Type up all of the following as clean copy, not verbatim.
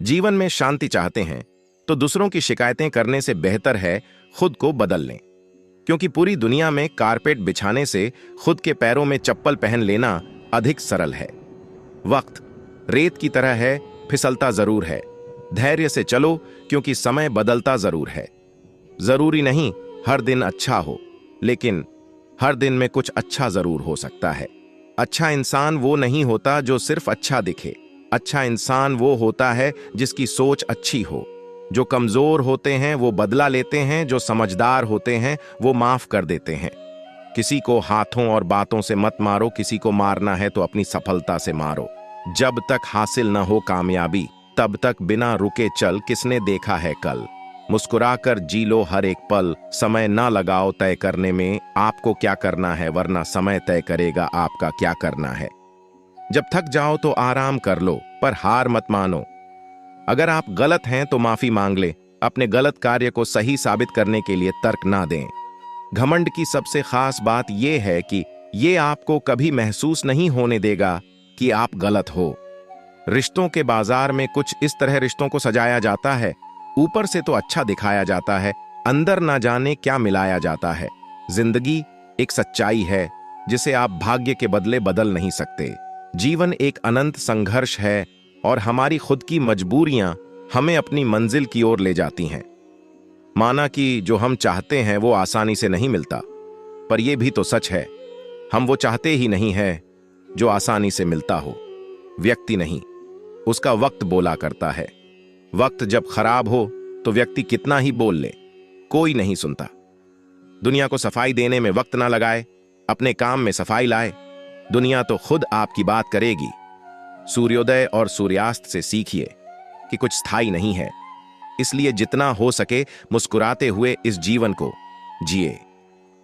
जीवन में शांति चाहते हैं तो दूसरों की शिकायतें करने से बेहतर है खुद को बदल लें, क्योंकि पूरी दुनिया में कारपेट बिछाने से खुद के पैरों में चप्पल पहन लेना अधिक सरल है। वक्त रेत की तरह है, फिसलता जरूर है। धैर्य से चलो, क्योंकि समय बदलता जरूर है। जरूरी नहीं हर दिन अच्छा हो, लेकिन हर दिन में कुछ अच्छा जरूर हो सकता है। अच्छा इंसान वो नहीं होता जो सिर्फ अच्छा दिखे। अच्छा इंसान वो होता है जिसकी सोच अच्छी हो। जो कमजोर होते हैं वो बदला लेते हैं, जो समझदार होते हैं वो माफ कर देते हैं। किसी को हाथों और बातों से मत मारो, किसी को मारना है तो अपनी सफलता से मारो। जब तक हासिल न हो कामयाबी, तब तक बिना रुके चल, किसने देखा है कल। मुस्कुराकर जी लो हर एक पल, समय ना लगाओ तय करने में आपको क्या करना है, वरना समय तय करेगा आपका क्या करना है। जब थक जाओ तो आराम कर लो, पर हार मत मानो। अगर आप गलत हैं तो माफी मांग ले। अपने गलत कार्य को सही साबित करने के लिए तर्क ना दें। घमंड की सबसे खास बात यह है कि ये आपको कभी महसूस नहीं होने देगा कि आप गलत हो। रिश्तों के बाजार में कुछ इस तरह रिश्तों को सजाया जाता है, ऊपर से तो अच्छा दिखाया जाता है, अंदर ना जाने क्या मिलाया जाता है। जिंदगी एक सच्चाई है जिसे आप भाग्य के बदले बदल नहीं सकते। जीवन एक अनंत संघर्ष है और हमारी खुद की मजबूरियां हमें अपनी मंजिल की ओर ले जाती हैं। माना कि जो हम चाहते हैं वो आसानी से नहीं मिलता, पर यह भी तो सच है हम वो चाहते ही नहीं है जो आसानी से मिलता हो। व्यक्ति नहीं, उसका वक्त बोला करता है। वक्त जब खराब हो तो व्यक्ति कितना ही बोल ले, कोई नहीं सुनता। दुनिया को सफाई देने में वक्त ना लगाए, अपने काम में सफाई लाए, दुनिया तो खुद आपकी बात करेगी। सूर्योदय और सूर्यास्त से सीखिए कि कुछ स्थायी नहीं है, इसलिए जितना हो सके मुस्कुराते हुए इस जीवन को जिए।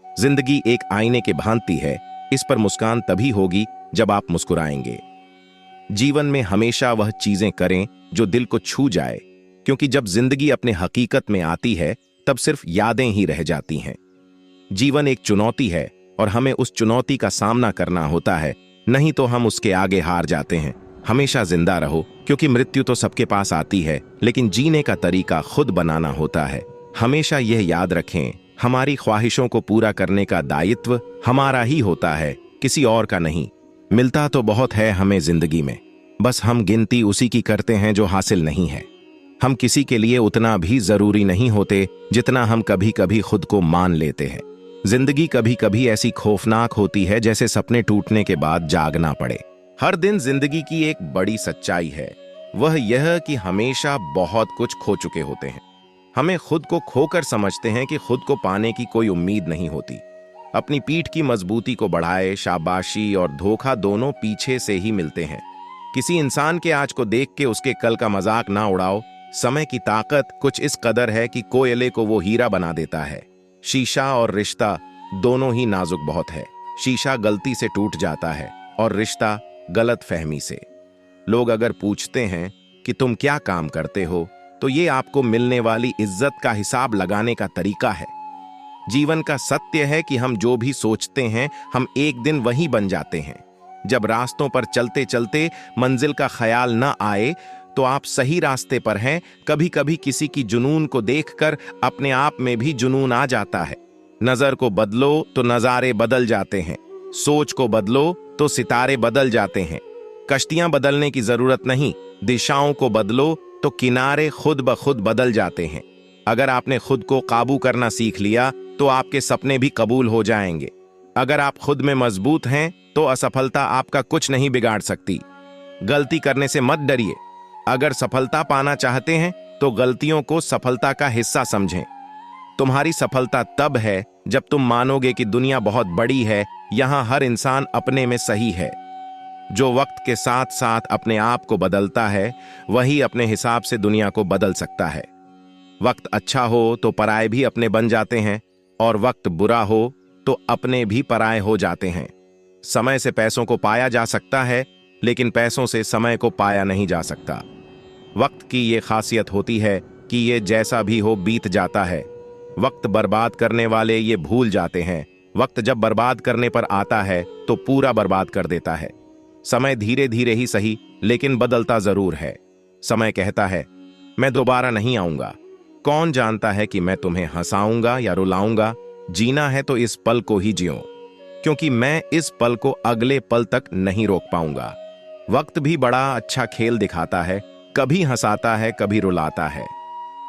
जिंदगी एक आईने के भांति है, इस पर मुस्कान तभी होगी जब आप मुस्कुराएंगे। जीवन में हमेशा वह चीजें करें जो दिल को छू जाए, क्योंकि जब जिंदगी अपने हकीकत में आती है तब सिर्फ यादें ही रह जाती हैं। जीवन एक चुनौती है और हमें उस चुनौती का सामना करना होता है, नहीं तो हम उसके आगे हार जाते हैं। हमेशा जिंदा रहो, क्योंकि मृत्यु तो सबके पास आती है, लेकिन जीने का तरीका खुद बनाना होता है। हमेशा यह याद रखें, हमारी ख्वाहिशों को पूरा करने का दायित्व हमारा ही होता है, किसी और का नहीं। मिलता तो बहुत है हमें जिंदगी में, बस हम गिनती उसी की करते हैं जो हासिल नहीं है। हम किसी के लिए उतना भी जरूरी नहीं होते जितना हम कभी कभी खुद को मान लेते हैं। जिंदगी कभी कभी ऐसी खौफनाक होती है जैसे सपने टूटने के बाद जागना पड़े। हर दिन जिंदगी की एक बड़ी सच्चाई है, वह यह कि हमेशा बहुत कुछ खो चुके होते हैं। हमें खुद को खोकर समझते हैं कि खुद को पाने की कोई उम्मीद नहीं होती। अपनी पीठ की मजबूती को बढ़ाए, शाबाशी और धोखा दोनों पीछे से ही मिलते हैं। किसी इंसान के आज को देख के उसके कल का मजाक ना उड़ाओ। समय की ताकत कुछ इस कदर है कि कोयले को वो हीरा बना देता है। शीशा और रिश्ता दोनों ही नाजुक बहुत है। शीशा गलती से टूट जाता है और रिश्ता गलत फहमी से। लोग अगर पूछते हैं कि तुम क्या काम करते हो, तो ये आपको मिलने वाली इज्जत का हिसाब लगाने का तरीका है। जीवन का सत्य है कि हम जो भी सोचते हैं हम एक दिन वही बन जाते हैं। जब रास्तों पर चलते चलते मंजिल का ख्याल न आए तो आप सही रास्ते पर हैं। कभी कभी किसी की जुनून को देखकर अपने आप में भी जुनून आ जाता है। नजर को बदलो तो नजारे बदल जाते हैं, सोच को बदलो तो सितारे बदल जाते हैं। कश्तियां बदलने की जरूरत नहीं, दिशाओं को बदलो तो किनारे खुद ब खुद बदल जाते हैं। अगर आपने खुद को काबू करना सीख लिया तो आपके सपने भी कबूल हो जाएंगे। अगर आप खुद में मजबूत हैं तो असफलता आपका कुछ नहीं बिगाड़ सकती। गलती करने से मत डरिए। अगर सफलता पाना चाहते हैं तो गलतियों को सफलता का हिस्सा समझें। तुम्हारी सफलता तब है जब तुम मानोगे कि दुनिया बहुत बड़ी है, यहां हर इंसान अपने में सही है। जो वक्त के साथ साथ अपने आप को बदलता है, वही अपने हिसाब से दुनिया को बदल सकता है। वक्त अच्छा हो तो पराये भी अपने बन जाते हैं, और वक्त बुरा हो तो अपने भी पराये हो जाते हैं। समय से पैसों को पाया जा सकता है, लेकिन पैसों से समय को पाया नहीं जा सकता। वक्त की ये खासियत होती है कि ये जैसा भी हो बीत जाता है। वक्त बर्बाद करने वाले ये भूल जाते हैं, वक्त जब बर्बाद करने पर आता है तो पूरा बर्बाद कर देता है। समय धीरे धीरे ही सही, लेकिन बदलता जरूर है। समय कहता है, मैं दोबारा नहीं आऊंगा। कौन जानता है कि मैं तुम्हें हंसाऊंगा या रुलाऊंगा। जीना है तो इस पल को ही जियो, क्योंकि मैं इस पल को अगले पल तक नहीं रोक पाऊंगा। वक्त भी बड़ा अच्छा खेल दिखाता है, कभी हंसाता है, कभी रुलाता है।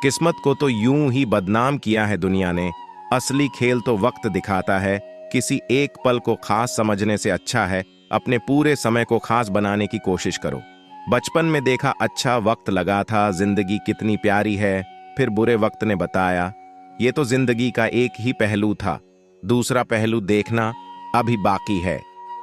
किस्मत को तो यूं ही बदनाम किया है दुनिया ने। असली खेल तो वक्त दिखाता है। किसी एक पल को खास समझने से अच्छा है अपने पूरे समय को खास बनाने की कोशिश करो। बचपन में देखा अच्छा वक्त लगा था, जिंदगी कितनी प्यारी है। फिर बुरे वक्त ने बताया, ये तो जिंदगी का एक ही पहलू था, दूसरा पहलू देखना अभी बाकी है।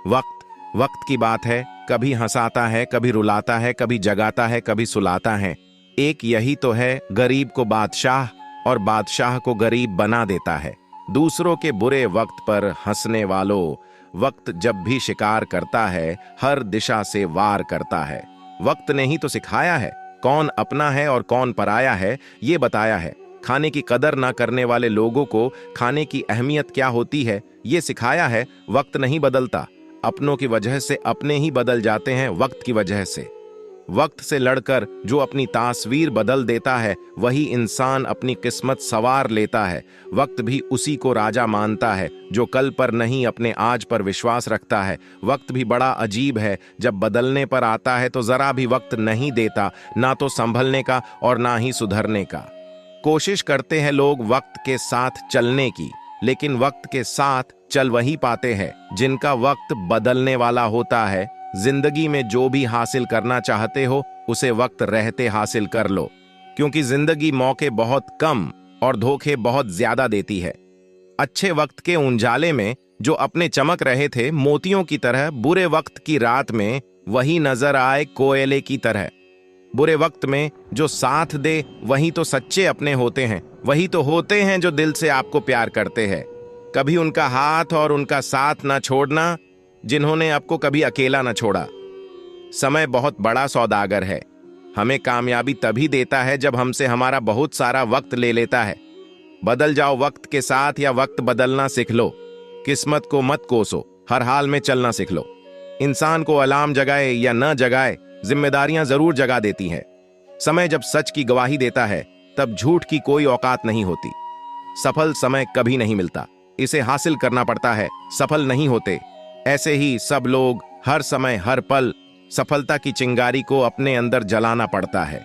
वक्त वक्त की बात है, कभी हंसाता है, कभी रुलाता है, कभी जगाता है, कभी सुलाता है। एक यही तो है, गरीब को बादशाह और बादशाह को गरीब बना देता है। दूसरों के बुरे वक्त पर हंसने वालों, वक्त जब भी शिकार करता है हर दिशा से वार करता है। वक्त ने ही तो सिखाया है कौन अपना है और कौन पराया है। ये बताया है खाने की कदर ना करने वाले लोगों को खाने की अहमियत क्या होती है। ये सिखाया है वक्त नहीं बदलता, अपनों की वजह से अपने ही बदल जाते हैं वक्त की वजह से। वक्त से लड़कर जो अपनी तास्वीर बदल देता है वही इंसान अपनी किस्मत सवार लेता है। वक्त भी उसी को राजा मानता है जो कल पर नहीं अपने आज पर विश्वास रखता है। वक्त भी बड़ा अजीब है, जब बदलने पर आता है तो जरा भी वक्त नहीं देता, ना तो संभलने का और ना ही सुधरने का। कोशिश करते हैं लोग वक्त के साथ चलने की, लेकिन वक्त के साथ चल वही पाते हैं जिनका वक्त बदलने वाला होता है। जिंदगी में जो भी हासिल करना चाहते हो उसे वक्त रहते हासिल कर लो, क्योंकि जिंदगी मौके बहुत कम और धोखे बहुत ज्यादा देती है। अच्छे वक्त के उजाले में जो अपने चमक रहे थे मोतियों की तरह, बुरे वक्त की रात में वही नजर आए कोयले की तरह। बुरे वक्त में जो साथ दे वही तो सच्चे अपने होते हैं, वही तो होते हैं जो दिल से आपको प्यार करते हैं। कभी उनका हाथ और उनका साथ ना छोड़ना जिन्होंने आपको कभी अकेला न छोड़ा। समय बहुत बड़ा सौदागर है, हमें कामयाबी तभी देता है जब हमसे हमारा बहुत सारा वक्त ले लेता है। बदल जाओ वक्त के साथ या वक्त बदलना सीख लो। किस्मत को मत कोसो, हर हाल में चलना सीख लो। इंसान को अलार्म जगाए या न जगाए, जिम्मेदारियां जरूर जगा देती हैं। समय जब सच की गवाही देता है तब झूठ की कोई औकात नहीं होती। सफल समय कभी नहीं मिलता, इसे हासिल करना पड़ता है, सफल नहीं होते। ऐसे ही सब लोग हर समय हर पल सफलता की चिंगारी को अपने अंदर जलाना पड़ता है।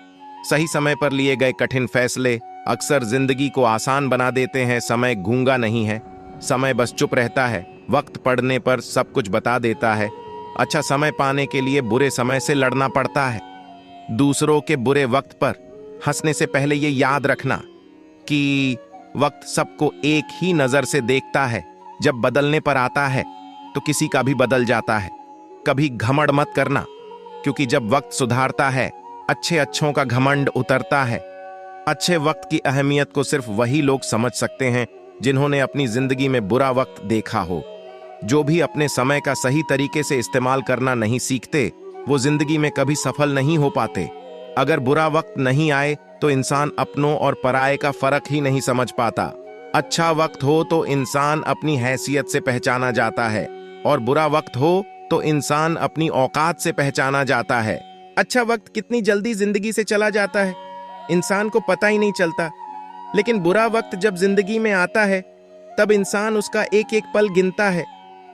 सही समय पर लिए गए कठिन फैसले अक्सर जिंदगी को आसान बना देते हैं। समय गूंगा नहीं है, समय बस चुप रहता है। वक्त पड़ने पर सब कुछ बता देता है। अच्छा समय पाने के लिए बुरे समय से लड़ना पड़ता है। दूसरों के बुरे वक्त पर हंसने से पहले ये याद रखना कि वक्त सबको एक ही नजर से देखता है। जब बदलने पर आता है तो किसी का भी बदल जाता है। कभी घमंड मत करना, क्योंकि जब वक्त सुधारता है अच्छे अच्छों का घमंड उतरता है। अच्छे वक्त की अहमियत को सिर्फ वही लोग समझ सकते हैं जिन्होंने अपनी जिंदगी में बुरा वक्त देखा हो। जो भी अपने समय का सही तरीके से इस्तेमाल करना नहीं सीखते वो जिंदगी में कभी सफल नहीं हो पाते। अगर बुरा वक्त नहीं आए तो इंसान अपनों और पराये का फर्क ही नहीं समझ पाता। अच्छा वक्त हो तो इंसान अपनी हैसियत से पहचाना जाता है, और बुरा वक्त हो तो इंसान अपनी औकात से पहचाना जाता है। अच्छा वक्त कितनी जल्दी जिंदगी से चला जाता है, इंसान को पता ही नहीं चलता। लेकिन बुरा वक्त जब जिंदगी में आता है तब इंसान उसका एक एक पल गिनता है।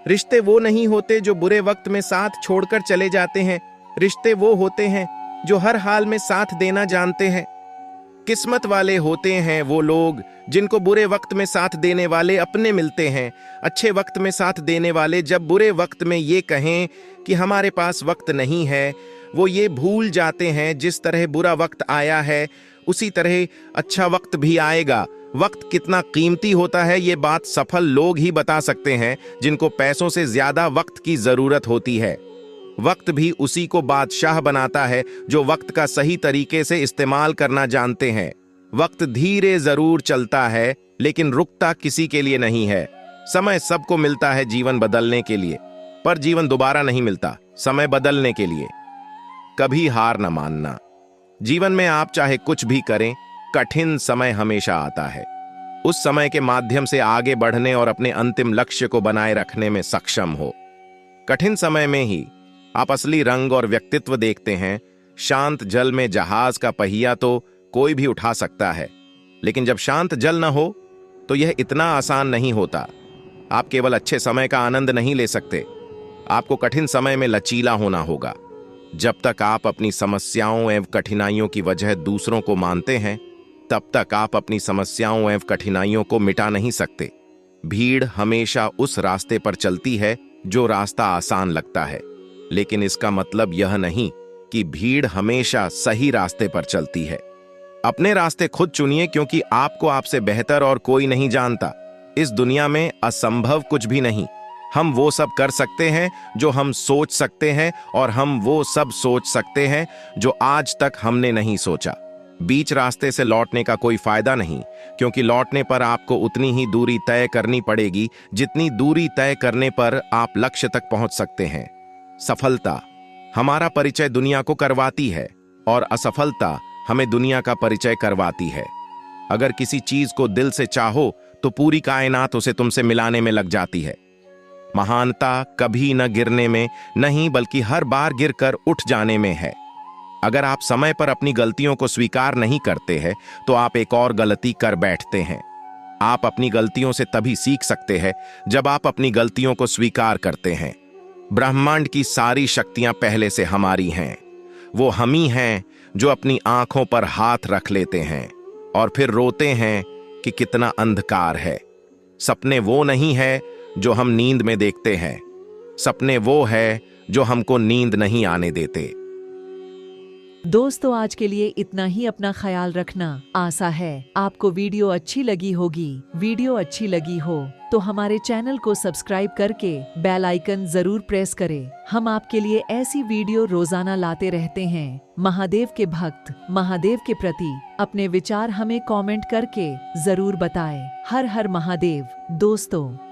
रिश्ते वो नहीं होते जो बुरे वक्त में साथ छोड़कर चले जाते हैं, रिश्ते वो होते हैं जो हर हाल में साथ देना जानते हैं। किस्मत वाले होते हैं वो लोग जिनको बुरे वक्त में साथ देने वाले अपने मिलते हैं। अच्छे वक्त में साथ देने वाले जब बुरे वक्त में ये कहें कि हमारे पास वक्त नहीं है, वो ये भूल जाते हैं जिस तरह बुरा वक्त आया है उसी तरह अच्छा वक्त भी आएगा। वक्त कितना कीमती होता है ये बात सफल लोग ही बता सकते हैं जिनको पैसों से ज्यादा वक्त की जरूरत होती है। वक्त भी उसी को बादशाह बनाता है जो वक्त का सही तरीके से इस्तेमाल करना जानते हैं। वक्त धीरे जरूर चलता है लेकिन रुकता किसी के लिए नहीं है। समय सबको मिलता है जीवन बदलने के लिए, पर जीवन दोबारा नहीं मिलता समय बदलने के लिए। कभी हार न मानना। जीवन में आप चाहे कुछ भी करें, कठिन समय हमेशा आता है। उस समय के माध्यम से आगे बढ़ने और अपने अंतिम लक्ष्य को बनाए रखने में सक्षम हो। कठिन समय में ही आप असली रंग और व्यक्तित्व देखते हैं। शांत जल में जहाज का पहिया तो कोई भी उठा सकता है, लेकिन जब शांत जल न हो तो यह इतना आसान नहीं होता। आप केवल अच्छे समय का आनंद नहीं ले सकते, आपको कठिन समय में लचीला होना होगा। जब तक आप अपनी समस्याओं एवं कठिनाइयों की वजह दूसरों को मानते हैं, तब तक आप अपनी समस्याओं एवं कठिनाइयों को मिटा नहीं सकते। भीड़ हमेशा उस रास्ते पर चलती है जो रास्ता आसान लगता है, लेकिन इसका मतलब यह नहीं कि भीड़ हमेशा सही रास्ते पर चलती है। अपने रास्ते खुद चुनिए, क्योंकि आपको आपसे बेहतर और कोई नहीं जानता। इस दुनिया में असंभव कुछ भी नहीं। हम वो सब कर सकते हैं जो हम सोच सकते हैं, और हम वो सब सोच सकते हैं जो आज तक हमने नहीं सोचा। बीच रास्ते से लौटने का कोई फायदा नहीं, क्योंकि लौटने पर आपको उतनी ही दूरी तय करनी पड़ेगी जितनी दूरी तय करने पर आप लक्ष्य तक पहुंच सकते हैं। सफलता हमारा परिचय दुनिया को करवाती है, और असफलता हमें दुनिया का परिचय करवाती है। अगर किसी चीज को दिल से चाहो तो पूरी कायनात उसे तुमसे मिलाने में लग जाती है। महानता कभी न गिरने में नहीं, बल्कि हर बार गिरकर उठ जाने में है। अगर आप समय पर अपनी गलतियों को स्वीकार नहीं करते हैं तो आप एक और गलती कर बैठते हैं। आप अपनी गलतियों से तभी सीख सकते हैं जब आप अपनी गलतियों को स्वीकार करते हैं। ब्रह्मांड की सारी शक्तियां पहले से हमारी हैं। वो हम ही हैं जो अपनी आंखों पर हाथ रख लेते हैं और फिर रोते हैं कि कितना अंधकार है। सपने वो नहीं है जो हम नींद में देखते हैं, सपने वो है जो हमको नींद नहीं आने देते। दोस्तों, आज के लिए इतना ही। अपना ख्याल रखना। आशा है आपको वीडियो अच्छी लगी होगी। वीडियो अच्छी लगी हो तो हमारे चैनल को सब्सक्राइब करके बेल आइकन जरूर प्रेस करें। हम आपके लिए ऐसी वीडियो रोजाना लाते रहते हैं। महादेव के भक्त महादेव के प्रति अपने विचार हमें कमेंट करके जरूर बताएं। हर हर महादेव। दोस्तों।